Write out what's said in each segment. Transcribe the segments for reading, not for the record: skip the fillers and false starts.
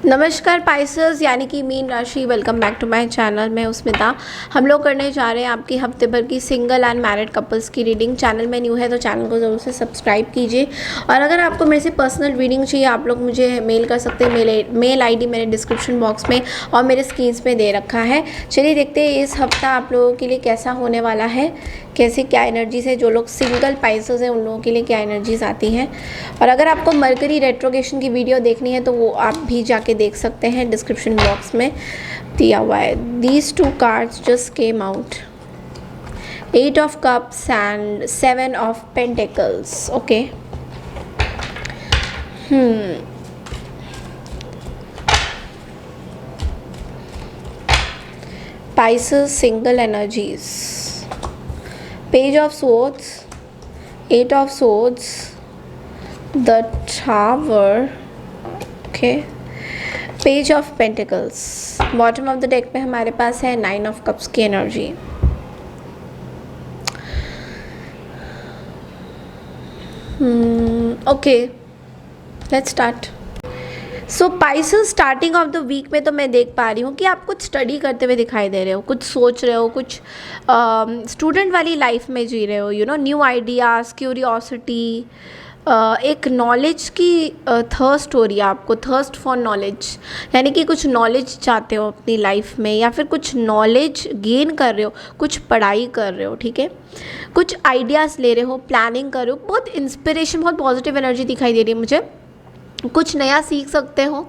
नमस्कार पाइसेस यानी कि मीन राशि, welcome back to my channel. मैं स्मिता। हम लोग करने जा रहे हैं आपकी हफ्ते भर की सिंगल एंड मैरिड कपल्स की रीडिंग। चैनल में न्यू है तो चैनल को ज़रूर से सब्सक्राइब कीजिए, और अगर आपको मेरे से पर्सनल रीडिंग चाहिए आप लोग मुझे मेल कर सकते हैं। मेल आईडी मेरे डिस्क्रिप्शन बॉक्स में और मेरे स्क्रीन्स में दे रखा है। चलिए देखते हैं इस हफ्ता आप लोगों के लिए कैसा होने वाला है, कैसे क्या एनर्जीज है। जो लोग सिंगल पाइसेस हैं उन लोगों के लिए क्या एनर्जीज आती हैं। और अगर आपको मरकरी रेट्रोगेशन की वीडियो देखनी है तो वो आप भी जाके देख सकते हैं, डिस्क्रिप्शन बॉक्स में दिया हुआ है। These two cards just came out, 8 of cups and 7 of pentacles. Okay, Pisces single energies, Page of Swords, 8 of Swords, the Tower, okay, Page of Pentacles। Bottom of the deck पे हमारे पास है 9 of cups की energy. Okay, let's start. So Pisces starting of the week में तो मैं देख पा रही हूँ कि आप कुछ स्टडी करते हुए दिखाई दे रहे हो, कुछ सोच रहे हो, कुछ स्टूडेंट वाली लाइफ में जी रहे हो। न्यू आइडियाज़, क्यूरियोसिटी, एक नॉलेज की थर्स्ट हो रही है आपको, थर्स्ट फॉर नॉलेज, यानी कि कुछ नॉलेज चाहते हो अपनी लाइफ में, या फिर कुछ नॉलेज गेन कर रहे हो, कुछ पढ़ाई कर रहे हो, ठीक है, कुछ आइडियाज़ ले रहे हो, प्लानिंग कर रहे हो। बहुत इंस्पिरेशन, बहुत पॉजिटिव एनर्जी दिखाई दे रही है मुझे। कुछ नया सीख सकते हो,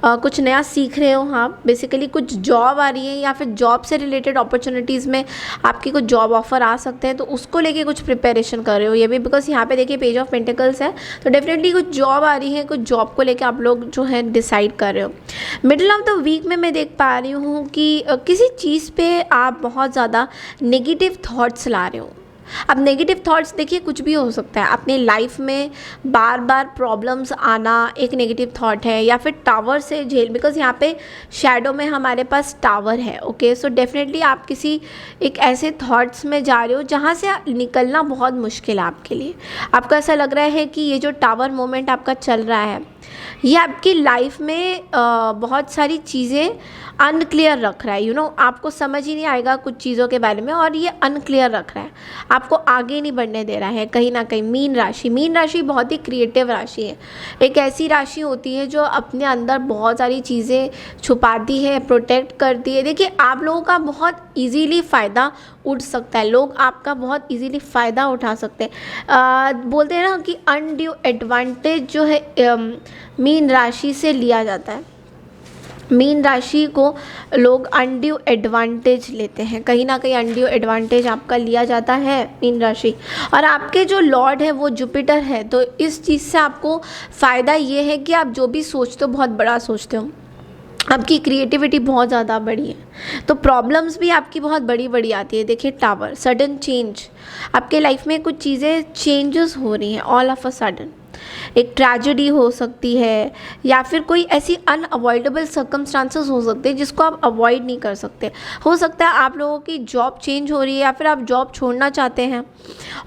कुछ नया सीख रहे हो। हाँ, बेसिकली कुछ जॉब आ रही है या फिर जॉब से रिलेटेड अपॉर्चुनिटीज़ में आपकी कुछ जॉब ऑफर आ सकते हैं, तो उसको लेके कुछ प्रिपरेशन कर रहे हो। ये भी बिकॉज यहाँ पे देखिए पेज ऑफ पेंटिकल्स है, तो डेफिनेटली कुछ जॉब आ रही है, कुछ जॉब को लेके आप लोग जो है डिसाइड कर रहे हो। मिडिल ऑफ द वीक में मैं देख पा रही हूँ कि किसी चीज़ पे आप बहुत ज़्यादा नेगेटिव थॉट्स ला रहे हो। अब नेगेटिव थॉट्स देखिए कुछ भी हो सकता है अपनी लाइफ में, बार बार प्रॉब्लम्स आना एक नेगेटिव थॉट है, या फिर टावर से झेल, बिकॉज यहाँ पे शैडो में हमारे पास टावर है। ओके, सो डेफिनेटली आप किसी एक ऐसे थॉट्स में जा रहे हो जहाँ से निकलना बहुत मुश्किल है आपके लिए। आपको ऐसा लग रहा है कि ये जो टावर मोमेंट आपका चल रहा है ये आपकी लाइफ में बहुत सारी चीज़ें अनक्लियर रख रहा है। आपको समझ ही नहीं आएगा कुछ चीज़ों के बारे में, और ये अनक्लियर रख रहा है, आपको आगे नहीं बढ़ने दे रहा है कहीं ना कहीं। मीन राशि बहुत ही क्रिएटिव राशि है। एक ऐसी राशि होती है जो अपने अंदर बहुत सारी चीज़ें छुपाती है, प्रोटेक्ट करती है। देखिए आप लोगों का बहुत ईजीली फ़ायदा उठ सकता है, लोग आपका बहुत इजीली फ़ायदा उठा सकते हैं। बोलते हैं ना कि अनड्यू एडवांटेज जो है मीन राशि से लिया जाता है। मीन राशि को लोग अनड्यू एडवांटेज लेते हैं, कहीं ना कहीं अनड्यू एडवांटेज आपका लिया जाता है मीन राशि। और आपके जो लॉर्ड है वो जुपिटर है, तो इस चीज़ से आपको फ़ायदा ये है कि आप जो भी सोचते हो बहुत बड़ा सोचते हो, आपकी क्रिएटिविटी बहुत ज़्यादा बड़ी है, तो प्रॉब्लम्स भी आपकी बहुत बड़ी बड़ी आती है। देखिए टावर, सडन चेंज, आपके लाइफ में कुछ चीज़ें चेंजेस हो रही हैं ऑल ऑफ अ सडन। एक ट्रेजेडी हो सकती है, या फिर कोई ऐसी अनअवॉइडेबल सर्कमस्टांसेस हो सकते हैं जिसको आप अवॉइड नहीं कर सकते। हो सकता है आप लोगों की जॉब चेंज हो रही है, या फिर आप जॉब छोड़ना चाहते हैं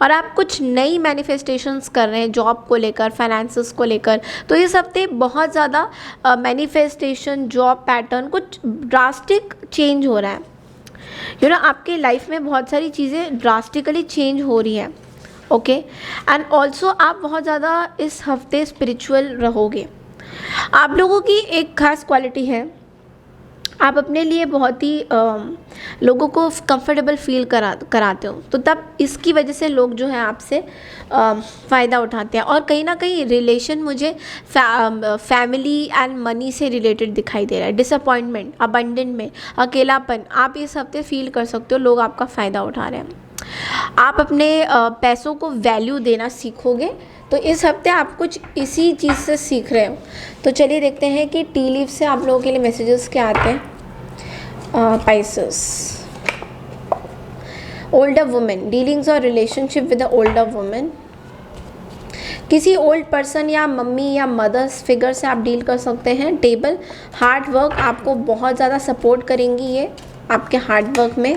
और आप कुछ नई मैनिफेस्टेशंस कर रहे हैं जॉब को लेकर, फाइनेंसेस को लेकर। तो इस हफ्ते बहुत ज़्यादा मैनिफेस्टेशन, जॉब पैटर्न, कुछ ड्रास्टिक चेंज हो रहा है। आपके लाइफ में बहुत सारी चीज़ें ड्रास्टिकली चेंज हो रही हैं। ओके, एंड ऑल्सो आप बहुत ज़्यादा इस हफ्ते स्पिरिचुअल रहोगे। आप लोगों की एक खास क्वालिटी है, आप अपने लिए बहुत ही लोगों को कंफर्टेबल फील कराते हो, तो तब इसकी वजह से लोग जो है आपसे फ़ायदा उठाते हैं। और कहीं ना कहीं रिलेशन मुझे फैमिली एंड मनी से रिलेटेड दिखाई दे रहा है। डिसअपॉइंटमेंट, अबंडेंट में अकेलापन आप इस हफ्ते फील कर सकते हो, लोग आपका फ़ायदा उठा रहे हैं। आप अपने पैसों को वैल्यू देना सीखोगे, तो इस हफ्ते आप कुछ इसी चीज़ से सीख रहे हो। तो चलिए देखते हैं कि टी लीफ से आप लोगों के लिए मैसेजेस क्या आते हैं। पाइसेस, ओल्डर वुमेन, डीलिंग्स और relationship with the older women. किसी ओल्ड पर्सन या मम्मी या मदर्स फिगर से आप डील कर सकते हैं। टेबल, हार्ड वर्क, आपको बहुत ज़्यादा सपोर्ट करेंगी ये आपके हार्ड वर्क में।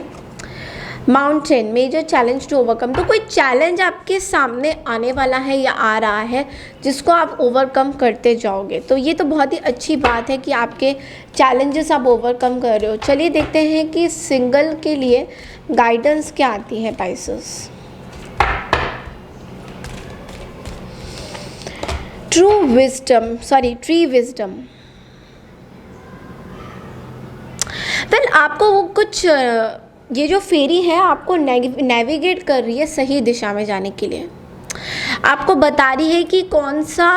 Mountain major challenge to overcome, तो कोई चैलेंज आपके सामने आने वाला है या आ रहा है जिसको आप ओवरकम करते जाओगे। तो ये तो बहुत ही अच्छी बात है कि आपके चैलेंजेस आप ओवरकम कर रहे हो। चलिए देखते हैं कि सिंगल के लिए गाइडेंस क्या आती है पाइसेस। Tree wisdom. वेल आपको वो कुछ ये जो फेरी है आपको नेविगेट कर रही है सही दिशा में जाने के लिए। आपको बता रही है कि कौन सा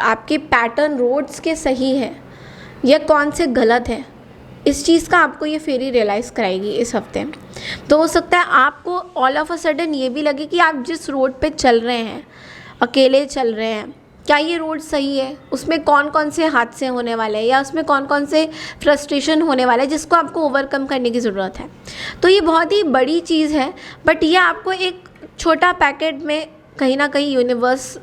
आपके पैटर्न रोड्स के सही है या कौन से गलत है। इस चीज़ का आपको ये फेरी रियलाइज़ कराएगी इस हफ्ते। तो हो सकता है आपको ऑल ऑफ अ सडन ये भी लगे कि आप जिस रोड पे चल रहे हैं, अकेले चल रहे हैं, क्या ये रोड सही है, उसमें कौन कौन से हादसे होने वाले हैं या उसमें कौन कौन से फ्रस्ट्रेशन होने वाले हैं जिसको आपको ओवरकम करने की ज़रूरत है। तो ये बहुत ही बड़ी चीज़ है, बट ये आपको एक छोटा पैकेट में कहीं ना कहीं यूनिवर्स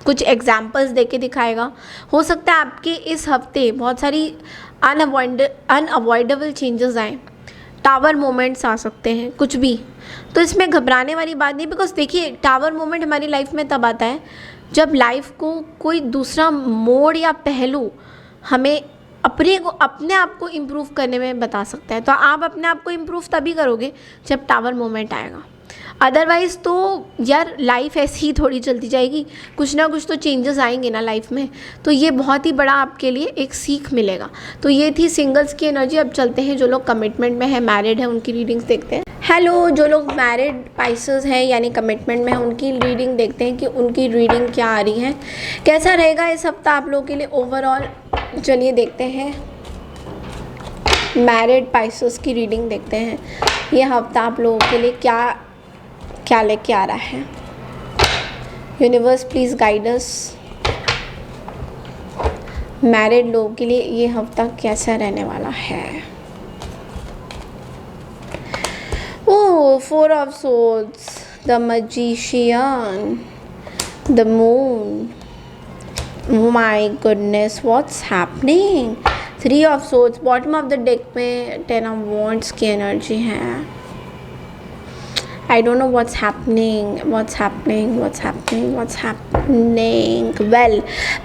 कुछ एग्जाम्पल्स दे के दिखाएगा। हो सकता है आपके इस हफ्ते बहुत सारी अनअवॉइडेबल चेंजेस आएँ, टावर मोमेंट्स आ सकते हैं, कुछ भी। तो इसमें घबराने वाली बात नहीं, बिकॉज देखिए टावर मोमेंट हमारी लाइफ में तब आता है जब लाइफ को कोई दूसरा मोड़ या पहलू हमें अपने आप को इम्प्रूव करने में बता सकता है। तो आप अपने आप को इम्प्रूव तभी करोगे जब टावर मोमेंट आएगा। अदरवाइज़ तो यार लाइफ ऐसी ही थोड़ी चलती जाएगी, कुछ ना कुछ तो चेंजेस आएंगे ना लाइफ में। तो ये बहुत ही बड़ा आपके लिए एक सीख मिलेगा। तो ये थी सिंगल्स की एनर्जी। अब चलते हैं जो लोग कमिटमेंट में है, मैरिड है, उनकी रीडिंग्स देखते हैं। हेलो, जो लोग मैरिड पाइसेस हैं यानी कमिटमेंट में है, उनकी रीडिंग देखते हैं कि उनकी रीडिंग क्या आ रही है, कैसा रहेगा इस हफ्ता आप लोगों के लिए ओवरऑल। चलिए देखते हैं मैरिड पाइसेस की रीडिंग देखते हैं ये हफ्ता आप लोगों के लिए क्या लेके आ रहा है। Universe please guide us. Married लोगों के लिए ये हफ्ता कैसा रहने वाला है। ओह, 4 of Swords, the Magician, the Moon. My goodness, what's happening? 3 of Swords, bottom of the deck में 10 of Wands की एनर्जी है। I don't know what's happening. Well,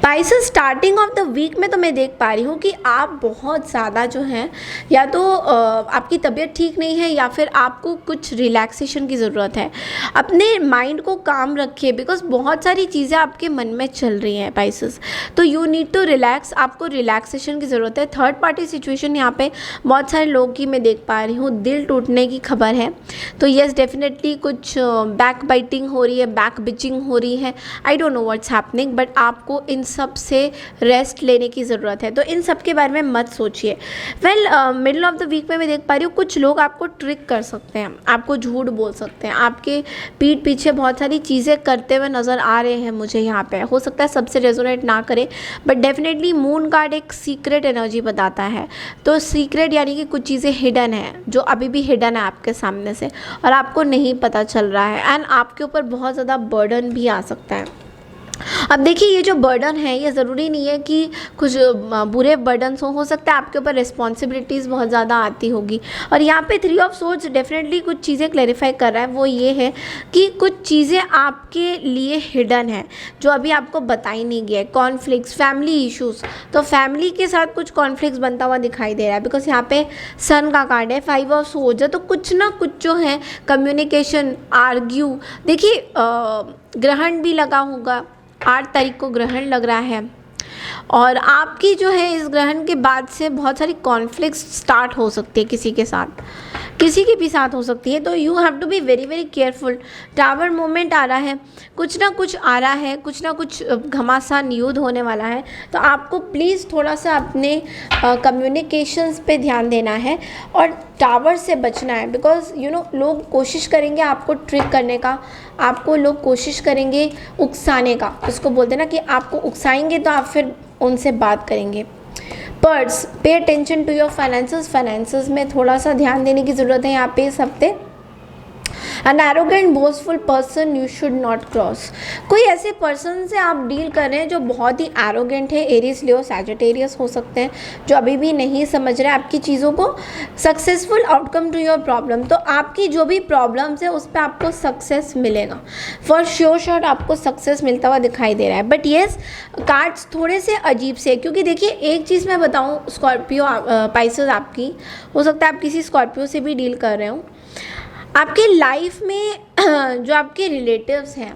Pisces starting of the week में तो मैं देख पा रही हूँ कि आप बहुत ज़्यादा जो है या तो आपकी तबीयत ठीक नहीं है या फिर आपको कुछ रिलैक्सेशन की ज़रूरत है। अपने माइंड को काम रखिए, बिकॉज बहुत सारी चीज़ें आपके मन में चल रही हैं पाइसेस। तो यू नीड टू रिलैक्स, आपको रिलैक्सेशन की ज़रूरत है। थर्ड पार्टी सिचुएशन यहाँ पे बहुत सारे लोगों की मैं देख पा रही हूँ, दिल टूटने की खबर है। तो येस, डेफिनेटली कुछ बैक बाइटिंग हो रही है, बैक बिचिंग हो रही है। I don't know what's happening, but आपको इन सब से रेस्ट लेने की ज़रूरत है। तो इन सब के बारे में मत सोचिए। Well, middle of the week में मैं देख पा रही हूँ कुछ लोग आपको ट्रिक कर सकते हैं, आपको झूठ बोल सकते हैं, आपके पीठ पीछे बहुत सारी चीज़ें करते हुए नज़र आ रहे हैं मुझे यहाँ पे। हो सकता है सबसे रेजोनेट ना करे, बट डेफिनेटली मून कार्ड एक सीक्रेट एनर्जी बताता है। तो सीक्रेट यानी कि कुछ चीज़ें हिडन है जो अभी भी हिडन है आपके सामने से और आपको नहीं पता चल रहा है, एंड आपके ऊपर बहुत ज़्यादा बर्डन भी आ सकता है। अब देखिए, ये जो बर्डन है ये ज़रूरी नहीं है कि कुछ बुरे बर्डन्स हो सकता है आपके ऊपर रिस्पॉन्सिबिलिटीज़ बहुत ज़्यादा आती होगी। और यहाँ पे 3 of Swords डेफिनेटली कुछ चीज़ें क्लैरिफाई कर रहा है। वो ये है कि कुछ चीज़ें आपके लिए हिडन है जो अभी आपको बताई नहीं गया है। कॉन्फ्लिक्ट्स, फैमिली इश्यूज़, तो फैमिली के साथ कुछ कॉन्फ्लिक्ट्स बनता हुआ दिखाई दे रहा है, बिकॉज यहाँ पे सन का कार्ड है, 5 of Swords है। तो कुछ ना कुछ जो है कम्युनिकेशन, आर्ग्यू, देखिए ग्रहण भी लगा होगा, 8 तारीख को ग्रहण लग रहा है और आपकी जो है इस ग्रहण के बाद से बहुत सारी कॉन्फ्लिक्ट्स स्टार्ट हो सकती है, किसी के साथ, किसी के भी साथ हो सकती है। तो you have to be very very careful. Tower moment आ रहा है, कुछ ना कुछ आ रहा है, कुछ ना कुछ घमासान युद्ध होने वाला है। तो आपको प्लीज़ थोड़ा सा अपने कम्युनिकेशंस पे ध्यान देना है और टावर से बचना है, बिकॉज यू नो लोग कोशिश करेंगे आपको ट्रिक करने का, आपको लोग कोशिश करेंगे उकसाने का, उसको बोलते हैं ना कि आपको उकसाएंगे तो आप फिर उनसे बात करेंगे। Purse, pay attention to your finances में थोड़ा सा ध्यान देने की ज़रूरत है यहाँ पे इस हफ्ते। An arrogant boastful person you should not cross. कोई ऐसे पर्सन से आप डील कर रहे हैं जो बहुत ही एरोगेंट है, एरीज, लियो, सैजिटेरियस हो सकते हैं, जो अभी भी नहीं समझ रहे आपकी चीज़ों को। Successful outcome to your problem, तो आपकी जो भी प्रॉब्लम्स है उस पर आपको सक्सेस मिलेगा, फॉर श्योर शॉट आपको सक्सेस मिलता हुआ दिखाई दे रहा है। बट येस, कार्ड्स थोड़े से अजीब से, क्योंकि देखिए एक चीज़ मैं बताऊँ, स्कॉर्पियो पाइसेस आपकी, हो सकता है आप किसी स्कॉर्पियो से भी डील कर रहे हो। आपके लाइफ में जो आपके रिलेटिव्स हैं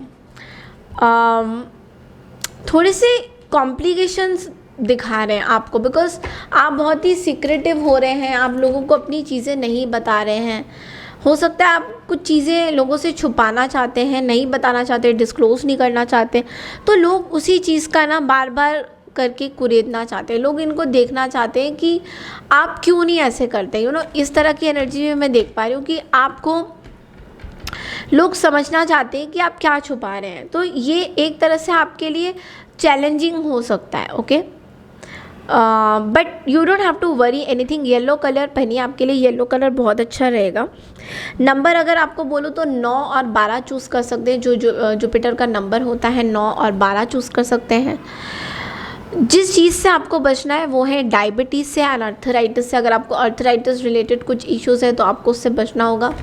थोड़े से कॉम्प्लिकेशंस दिखा रहे हैं आपको, बिकॉज आप बहुत ही सीक्रेटिव हो रहे हैं, आप लोगों को अपनी चीज़ें नहीं बता रहे हैं। हो सकता है आप कुछ चीज़ें लोगों से छुपाना चाहते हैं, नहीं बताना चाहते, डिस्क्लोज़ नहीं करना चाहते, तो लोग उसी चीज़ का ना बार बार करके कुरेदना चाहते हैं। लोग इनको देखना चाहते हैं कि आप क्यों नहीं ऐसे करते, इस तरह की एनर्जी में मैं देख पा रही हूँ कि आपको लोग समझना चाहते हैं कि आप क्या छुपा रहे हैं। तो ये एक तरह से आपके लिए चैलेंजिंग हो सकता है, okay. But you don't have to worry anything. Yellow colour पहनिए, आपके लिए येलो कलर बहुत अच्छा रहेगा। नंबर अगर आपको बोलूँ तो 9 और 12 चूज़ कर सकते हैं, जो जुपिटर का नंबर होता है 9 और 12 चूज़ कर सकते हैं। जिस चीज़ से आपको बचना है वो है डायबिटीज़ से एंड अर्थराइटिस से। अगर आपको अर्थराइटिस रिलेटेड कुछ इश्यूज़ है तो आपको उससे बचना होगा।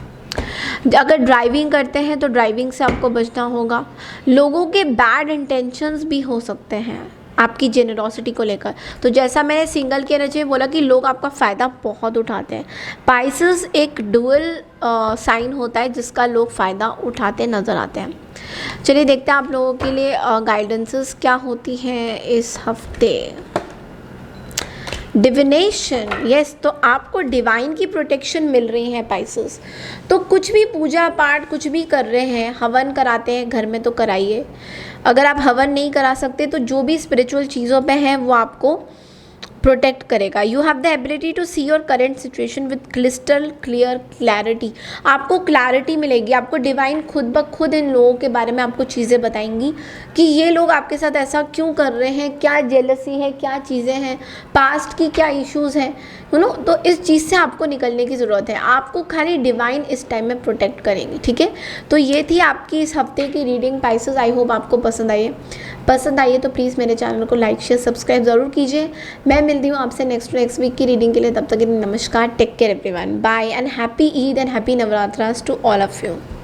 अगर ड्राइविंग करते हैं तो ड्राइविंग से आपको बचना होगा। लोगों के बैड इंटेंशंस भी हो सकते हैं आपकी जेनरोसिटी को लेकर। तो जैसा मैंने सिंगल की एनर्जी में बोला कि लोग आपका फ़ायदा बहुत उठाते हैं। पाइसेस एक डुअल साइन होता है जिसका लोग फ़ायदा उठाते नज़र आते हैं। चलिए देखते हैं आप लोगों के लिए गाइडेंसेस क्या होती हैं इस हफ्ते। डिविनेशन, यस, तो आपको डिवाइन की प्रोटेक्शन मिल रही है पाइसेस। तो कुछ भी पूजा पाठ कुछ भी कर रहे हैं, हवन कराते हैं घर में तो कराइए। अगर आप हवन नहीं करा सकते तो जो भी स्पिरिचुअल चीज़ों पे हैं वो आपको प्रोटेक्ट करेगा। You have the ability to see your current situation with crystal clear clarity. आपको क्लैरिटी मिलेगी, आपको डिवाइन खुद ब खुद इन लोगों के बारे में आपको चीज़ें बताएंगी कि ये लोग आपके साथ ऐसा क्यों कर रहे हैं, क्या जेलसी है, क्या चीज़ें हैं, पास्ट की क्या इश्यूज़ हैं, तो इस चीज़ से आपको निकलने की ज़रूरत है। आपको खाली डिवाइन इस टाइम में प्रोटेक्ट करेंगे, ठीक है। तो ये थी आपकी इस हफ्ते की रीडिंग पाइसेस। आई होप आपको पसंद आई है तो प्लीज़ मेरे चैनल को लाइक शेयर सब्सक्राइब ज़रूर कीजिए। मैं मिलती हूँ आपसे नेक्स्ट वीक की रीडिंग के लिए। तब तक के लिए नमस्कार, take care everyone, bye and happy Eid and happy Navratras to all of you.